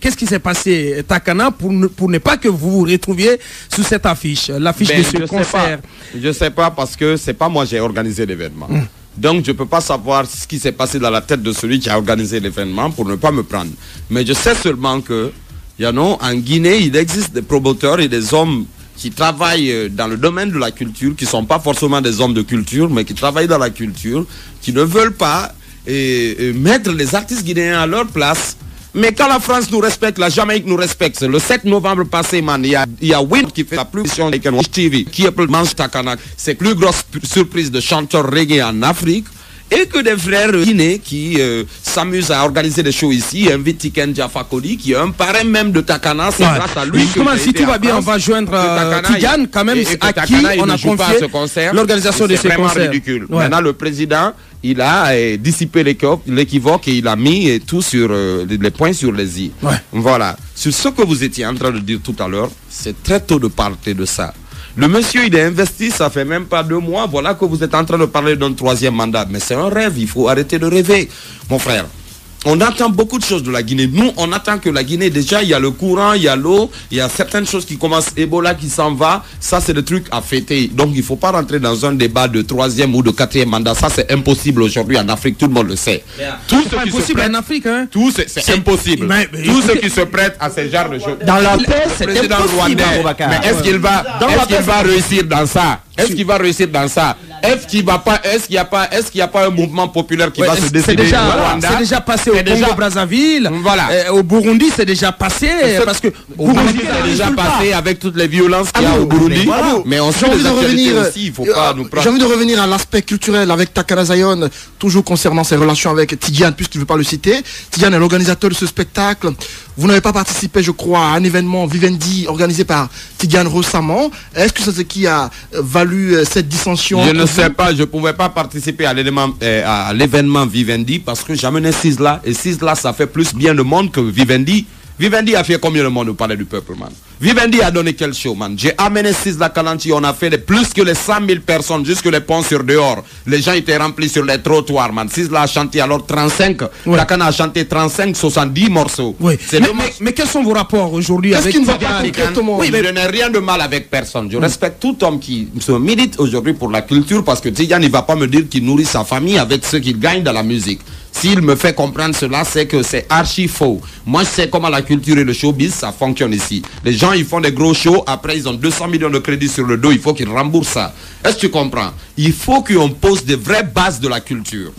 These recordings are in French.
qu'est-ce qui s'est passé, Takana, pour ne pas que vous vous retrouviez sous cette affiche, l'affiche de ce concert? Je sais pas parce que c'est pas moi qui ai organisé l'événement. Donc je peux pas savoir ce qui s'est passé dans la tête de celui qui a organisé l'événement pour ne pas me prendre. Mais je sais seulement que, en Guinée, il existe des promoteurs et des hommes qui travaillent dans le domaine de la culture, qui ne sont pas forcément des hommes de culture, mais qui travaillent dans la culture, qui ne veulent pas mettre les artistes guinéens à leur place. Mais quand la France nous respecte, la Jamaïque nous respecte. Le 7 novembre passé, man, il y a Win qui fait la plus grande TV, qui appelle Mange Takana. C'est la plus grosse surprise de chanteurs reggae en Afrique. Et que des frères guinéens qui s'amusent à organiser des shows ici, invitent Tiken Jah Fakoly, qui est un parrain même de Takana. C'est grâce à lui. Comment, si tout va bien, on va joindre Tidiane, quand même, à qui on a confié l'organisation de ce concert. C'est vraiment ridicule. Maintenant, le président, il a dissipé l'équivoque et il a mis tout sur les points sur les i. Voilà. Sur ce que vous étiez en train de dire tout à l'heure, c'est très tôt de parler de ça. Le monsieur, il est investi, ça fait même pas 2 mois. Voilà que vous êtes en train de parler d'un 3e mandat. Mais c'est un rêve, il faut arrêter de rêver, mon frère. On attend beaucoup de choses de la Guinée. Nous, on attend que la Guinée, déjà, il y a le courant, il y a l'eau, il y a certaines choses qui commencent. Ebola qui s'en va, ça, c'est des trucs à fêter. Donc, il ne faut pas rentrer dans un débat de 3e ou de 4e mandat. Ça, c'est impossible aujourd'hui en Afrique, tout le monde le sait. Tout ce qui impossible en Afrique, hein. Tout, c'est impossible. Tout ce qui se prête à ce genre de choses. Dans la paix, c'est impossible. Mais est-ce qu'il va réussir dans ça? Est-ce qu'il va réussir dans ça? Est-ce qu'il n'y a pas un mouvement populaire qui va se décider? C'est déjà passé au Congo-Brazzaville. Voilà. Au Burundi, c'est déjà passé. Parce que au Burundi, c'est déjà passé avec toutes les violences qu'il y a au Burundi. Mais on sait les actualités aussi, il faut pas nous prendre. J'ai envie de revenir à l'aspect culturel avec Takana Zion, toujours concernant ses relations avec Tidiane, puisqu'il ne veut pas le citer. Tidiane est l'organisateur de ce spectacle. Vous n'avez pas participé, je crois, à un événement Vivendi organisé par Tidiane récemment. Est-ce que c'est ce qui a valu cette dissension? Je ne sais pas, je ne pouvais pas participer à l'événement Vivendi parce que j'amenais Sisla. Et Sisla, ça fait plus bien de monde que Vivendi. Vivendi a fait combien de monde au palais du peuple, man? Vivendi a donné quel show, man? J'ai amené Sisla Kalanchi, on a fait plus que les 100 000 personnes, jusque les ponts sur dehors. Les gens étaient remplis sur les trottoirs, man. Sisla a chanté alors 35, Takana a chanté 35, 70 morceaux. Oui. Mais quels sont vos rapports aujourd'hui avec Tidiane? Oui, mais je n'ai rien de mal avec personne. Je respecte tout homme qui se milite aujourd'hui pour la culture parce que Tidiane, il ne va pas me dire qu'il nourrit sa famille avec ce qu'il gagne dans la musique. S'il me fait comprendre cela, c'est que c'est archi faux. Moi, je sais comment la culture et le showbiz, ça fonctionne ici. Les gens, ils font des gros shows, après, ils ont 200 millions de crédits sur le dos, il faut qu'ils remboursent ça. Est-ce que tu comprends? Il faut qu'on pose des vraies bases de la culture.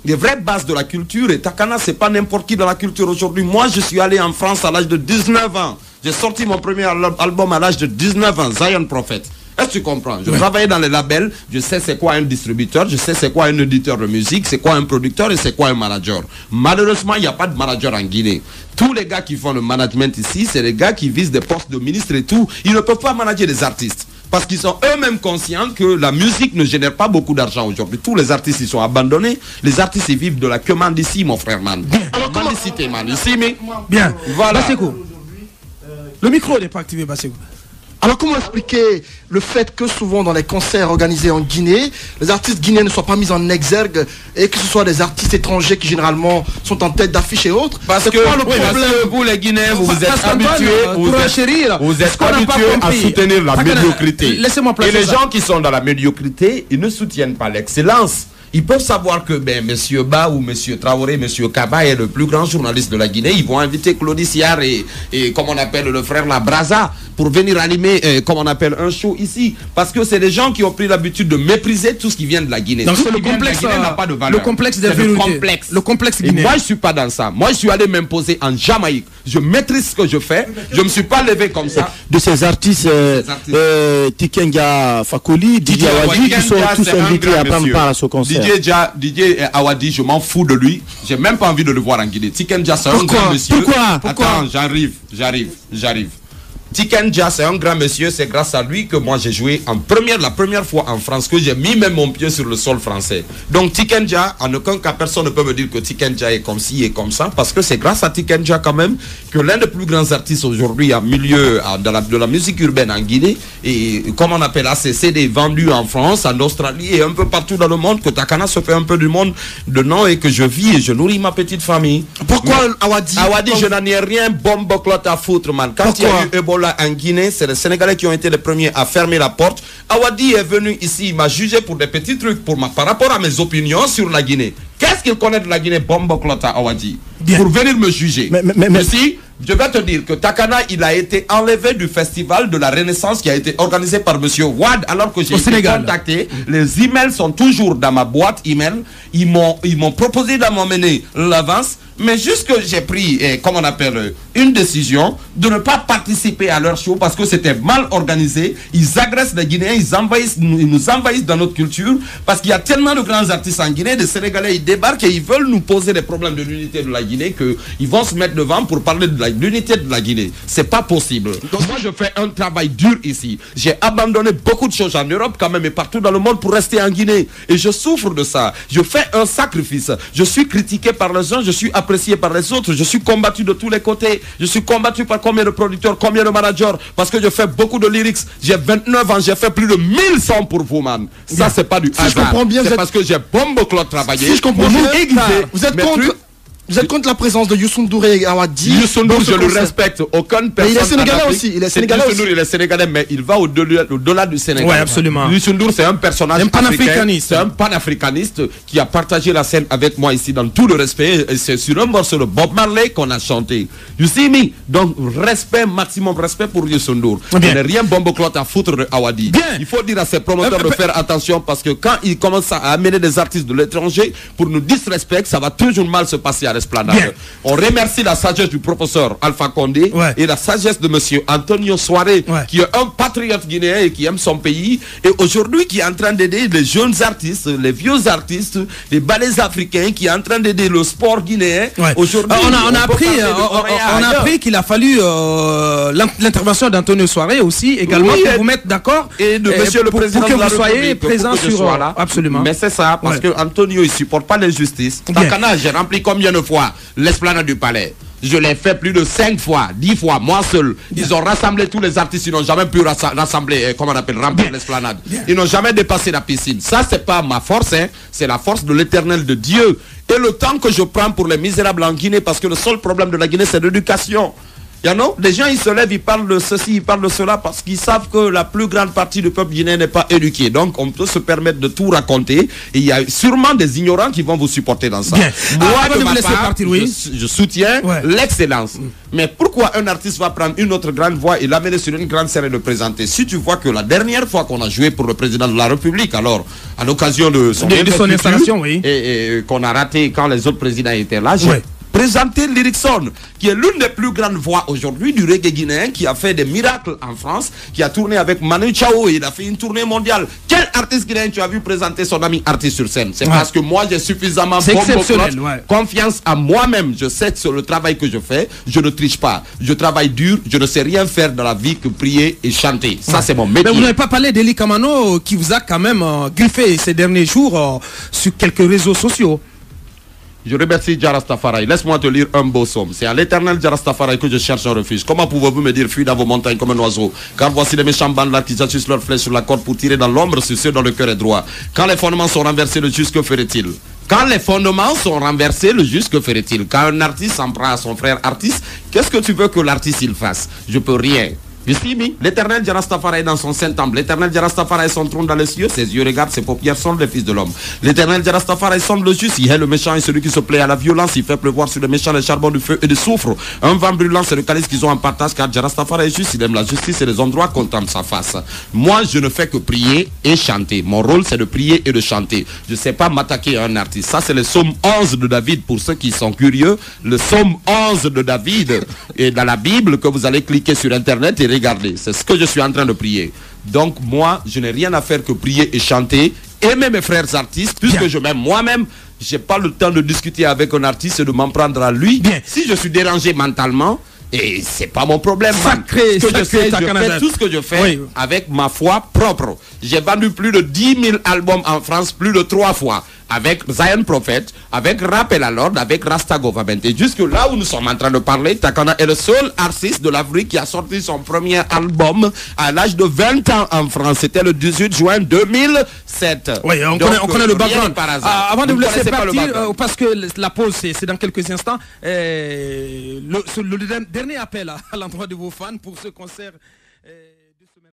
Des vraies bases de la culture. Et Takana, c'est pas n'importe qui dans la culture aujourd'hui. Moi, je suis allé en France à l'âge de 19 ans. J'ai sorti mon premier album à l'âge de 19 ans, Zion Prophet. Est-ce que tu comprends? Je travaillais dans les labels, je sais c'est quoi un distributeur, je sais c'est quoi un éditeur de musique, c'est quoi un producteur et c'est quoi un manager. Malheureusement, il n'y a pas de manager en Guinée. Tous les gars qui font le management ici, c'est les gars qui visent des postes de ministre et tout. Ils ne peuvent pas manager des artistes. Parce qu'ils sont eux-mêmes conscients que la musique ne génère pas beaucoup d'argent aujourd'hui. Tous les artistes, ils sont abandonnés. Les artistes, ils vivent de la commande ici, mon frère, man. Alors, mendicité, man. Ici, mais... Bien. Voilà. Basekou. Le micro n'est pas activé, Basekou. Alors comment expliquer le fait que souvent dans les concerts organisés en Guinée, les artistes guinéens ne soient pas mis en exergue et que ce soit des artistes étrangers qui généralement sont en tête d'affiche et autres? Parce que vous les Guinéens, vous êtes habitués à soutenir la médiocrité. Et les gens qui sont dans la médiocrité, ils ne soutiennent pas l'excellence. Ils peuvent savoir que M. Ba ou M. Traoré, M. Kaba est le plus grand journaliste de la Guinée. Ils vont inviter Claude Siard et comme on appelle le frère La Braza pour venir animer, comme on appelle, un show ici. Parce que c'est des gens qui ont pris l'habitude de mépriser tout ce qui vient de la Guinée. Donc c'est le complexe, n'a pas de valeur. Le complexe d'infériorité. Le complexe guinéen. Et moi, je ne suis pas dans ça. Moi, je suis allé m'imposer en Jamaïque. Je maîtrise ce que je fais. Je ne me suis pas levé comme ça. De ces artistes, Tiken Jah Fakoly, Didier Awadi, qui sont tous invités à prendre part à ce concert. Didier Awadi, je m'en fous de lui. J'ai même pas envie de le voir en Guinée. Tiken Jah, c'est un grand monsieur. Pourquoi? Attends, j'arrive. Tikenja, c'est un grand monsieur, c'est grâce à lui que moi j'ai joué la première fois en France, que j'ai mis même mon pied sur le sol français. Donc Tikenja, en aucun cas personne ne peut me dire que Tikenja est comme ci et comme ça, parce que c'est grâce à Tikenja quand même que l'un des plus grands artistes aujourd'hui en milieu de la musique urbaine en Guinée, et comme on appelle ACC, vendus en France, en Australie et un peu partout dans le monde, que Takana se fait un peu du monde de nom et que je vis et je nourris ma petite famille. Pourquoi Awadi, je n'en ai rien bomboclotte à foutre, man. Quand il y a eu Ebola en Guinée, c'est les Sénégalais qui ont été les premiers à fermer la porte. Awadi est venu ici, il m'a jugé pour des petits trucs par rapport à mes opinions sur la Guinée. Qu'est-ce qu'il connaît de la Guinée, bomboclotte à Awadi, pour venir me juger? Mais si, je vais te dire que Takana, il a été enlevé du festival de la Renaissance qui a été organisé par monsieur Wad, alors que j'ai été contacté. Les emails sont toujours dans ma boîte email. Ils m'ont proposé de m'emmener l'avance, mais juste que j'ai pris, comment on appelle, une décision de ne pas participer à leur show parce que c'était mal organisé. Ils agressent les Guinéens, ils nous envahissent dans notre culture parce qu'il y a tellement de grands artistes en Guinée, des Sénégalais, ils débarquent et ils veulent nous poser des problèmes de l'unité de la Guinée, qu'ils vont se mettre devant pour parler de l'unité de la Guinée. C'est pas possible. Donc moi je fais un travail dur ici. J'ai abandonné beaucoup de choses en Europe quand même et partout dans le monde pour rester en Guinée. Et je souffre de ça. Je fais un sacrifice. Je suis critiqué par les uns, je suis apprécié par les autres. Je suis combattu de tous les côtés. Je suis combattu par combien de producteurs, combien de managers, parce que je fais beaucoup de lyrics. J'ai 29 ans, j'ai fait plus de 1000 sons pour vous, man. Ça c'est pas du hasard. Je comprends bien, c'est parce que j'ai bomboclotte travaillé. Si je comprends bien, vous êtes contre... Vous êtes contre la présence de Youssou N'Dour et Awadi? Youssou N'Dour, je le respecte. Aucune personne. Mais il est sénégalais aussi. Il est sénégalais aussi. Il est sénégalais, mais il va au-delà du Sénégal. Oui, absolument. Youssou N'Dour, c'est un personnage panafricaniste. C'est un panafricaniste qui a partagé la scène avec moi ici dans tout le respect. Et c'est sur un morceau de Bob Marley qu'on a chanté. You see me? Donc, respect, maximum respect pour Youssou N'Dour. Je n'ai rien bomboclotte à foutre de Awadi. Il faut dire à ses promoteurs de faire attention parce que quand ils commencent à amener des artistes de l'étranger pour nous disrespecter, ça va toujours mal se passer à l'esplanade. On remercie la sagesse du professeur Alpha Condé et la sagesse de monsieur Antonio Soare qui est un patriote guinéen et qui aime son pays et aujourd'hui qui est en train d'aider les jeunes artistes, les vieux artistes, les ballets africains, qui est en train d'aider le sport guinéen. Aujourd'hui, on a appris qu'il a fallu l'intervention d'Antonio Soare aussi également pour vous mettre d'accord et de monsieur le président pour que de la vous soyez République, présent sur là. Absolument. Mais c'est ça parce que Antonio il supporte pas l'injustice. Takana, j'ai rempli combien de fois l'esplanade du palais? Je l'ai fait plus de 5 fois, 10 fois, moi seul. Ils ont rassemblé tous les artistes, ils n'ont jamais pu rassembler, comment on appelle, remplir l'esplanade. Ils n'ont jamais dépassé la piscine. Ça, c'est pas ma force, hein. C'est la force de l'éternel de Dieu. Et le temps que je prends pour les misérables en Guinée, parce que le seul problème de la Guinée, c'est l'éducation. Les gens ils se lèvent, ils parlent de ceci, ils parlent de cela parce qu'ils savent que la plus grande partie du peuple guinéen n'est pas éduqué. Donc on peut se permettre de tout raconter. Et il y a sûrement des ignorants qui vont vous supporter dans ça. Moi de ma part, je soutiens l'excellence. Mais pourquoi un artiste va prendre une autre grande voix et l'amener sur une grande scène et le présenter? Si tu vois que la dernière fois qu'on a joué pour le président de la République, alors à l'occasion de son installation, et qu'on a raté quand les autres présidents étaient là, présenter Lyricson, qui est l'une des plus grandes voix aujourd'hui du reggae guinéen, qui a fait des miracles en France, qui a tourné avec Manu Chao, il a fait une tournée mondiale. Quel artiste guinéen tu as vu présenter son ami artiste sur scène? C'est parce que moi j'ai suffisamment confiance en moi-même. Je sais que sur le travail que je fais, je ne triche pas. Je travaille dur, je ne sais rien faire dans la vie que prier et chanter. Ça c'est mon métier. Mais vous n'avez pas parlé d'Eli Kamano qui vous a quand même griffé ces derniers jours sur quelques réseaux sociaux. Je remercie Jarastafari. Laisse-moi te lire un beau somme. C'est à l'éternel Jarastafari que je cherche un refuge. Comment pouvez-vous me dire fuis dans vos montagnes comme un oiseau? Car voici les méchants bandes là qui s'assisent leurs flèches sur la corde pour tirer dans l'ombre sur ceux dont le cœur est droit. Quand les fondements sont renversés, le juste que ferait-il? Quand les fondements sont renversés, le juste que ferait-il? Quand un artiste s'en prend à son frère artiste, qu'est-ce que tu veux que l'artiste il fasse? Je peux rien. L'éternel Jarastafari est dans son saint temple. L'éternel Jarastafari est son trône dans les cieux. Ses yeux regardent, ses paupières sont les fils de l'homme. L'éternel Jarastafari sonde le juste. Il est le méchant et celui qui se plaît à la violence. Il fait pleuvoir sur les méchants les charbons du feu et du soufre. Un vent brûlant, c'est le calice qu'ils ont en partage. Car Jarastafari est juste. Il aime la justice et les endroits contemplent sa face. Moi, je ne fais que prier et chanter. Mon rôle, c'est de prier et de chanter. Je ne sais pas m'attaquer à un artiste. Ça, c'est le psaume 11 de David. Pour ceux qui sont curieux, le psaume 11 de David est dans la Bible que vous allez cliquer sur Internet et regardez, c'est ce que je suis en train de prier. Donc moi, je n'ai rien à faire que prier et chanter, aimer mes frères artistes, puisque je m'aime moi-même. Je n'ai pas le temps de discuter avec un artiste et de m'en prendre à lui. Si je suis dérangé mentalement, Et c'est pas mon problème. Sacré, ce que je fais tout ce que je fais oui, avec ma foi propre. J'ai vendu plus de 10 000 albums en France, plus de 3 fois. Avec Zion Prophet, avec Rappel à l'ordre, avec Rasta Government. Et jusque là où nous sommes en train de parler, Takana est le seul artiste de l'Afrique qui a sorti son premier album à l'âge de 20 ans en France. C'était le 18 juin 2007. Oui, on connaît le background. Avant de vous laisser partir, parce que la pause, c'est dans quelques instants, le dernier appel à l'endroit de vos fans pour ce concert.